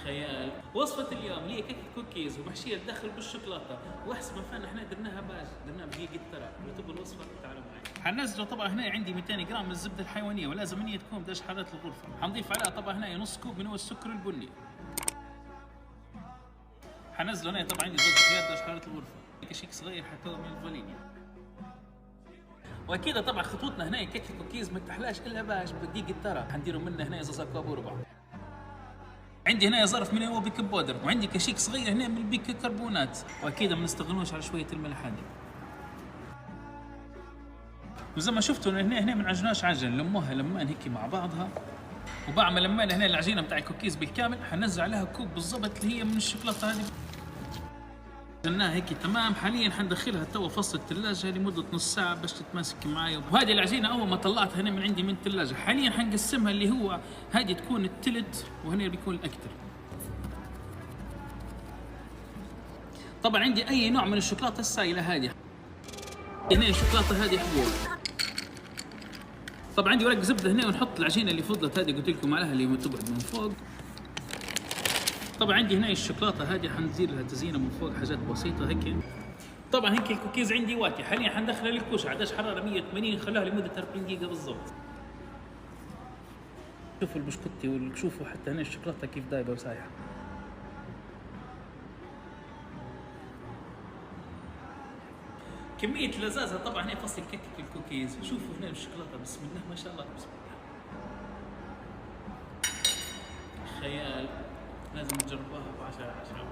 خيال. وصفة اليوم هي كيك كوكيز ومحشية الداخل بالشوكولاتة، واحسن ما فان احنا درناها باش درناها بدقيقة ترى. لو تبغوا الوصفة تعالوا معي. حنزله طبعا هنا عندي 200 جرام من الزبدة الحيوانية، ولازم هي تكون بدرجة حرارة الغرفة. حنضيف عليها طبعا هنا نص كوب من هو السكر البني. حنزله هنا طبعا عندي زبدة خيار درجة حرارة الغرفة. كشيك صغير حتى من الفانيليا. واكيد طبعا خطوتنا هنا كيك الكوكيز ما تحلاش الا باش بدقيقة ترى. حنديروا منه هنا زازا كوب وربع. عندي هنا ظرف من هو بيكنج باودر، وعندي كشيك صغير هنا من البيكربونات، واكيد ما نستغنوش على شويه الملح هذه. وزي ما شفتوا هنا ما نعجناش عجن، لموها لمان هيك مع بعضها. وبعمل لمان هنا العجينه بتاع الكوكيز بالكامل، حنزل عليها كوب بالضبط اللي هي من الشوكولاته هذه. عجناها هيك تمام. حاليا حندخلها توا فصل الثلاجه لمده نص ساعه باش تتماسك معايا. وهذه العجينه اول ما طلعتها هنا من عندي من الثلاجه، حاليا حنقسمها اللي هو هذه تكون الثلث وهنا بيكون الاكثر. طبعا عندي اي نوع من الشوكولاته السائله هذه. هنا الشوكولاته هذه حبوب. طبعا عندي ورق زبده هنا، ونحط العجينه اللي فضلت هذه قلت لكم عليها اللي تقعد من فوق. طبعا عندي هنا الشوكولاته هذه حنزيد لها تزيينه من فوق حاجات بسيطه هيك. طبعا هيك الكوكيز عندي واتي. حاليا حندخلها للكوشه على درجه حراره 180، نخليها لمده 40 دقيقه بالضبط. شوفوا البسكوتي وشوفوا حتى هنا الشوكولاته كيف دايبه وسايحه. كمية لزازة طبعا هنا فصل كيك الكوكيز. شوفوا هنا الشوكولاتة بسم الله ما شاء الله بسم الله. خيال، لازم تجربوها ب10/10.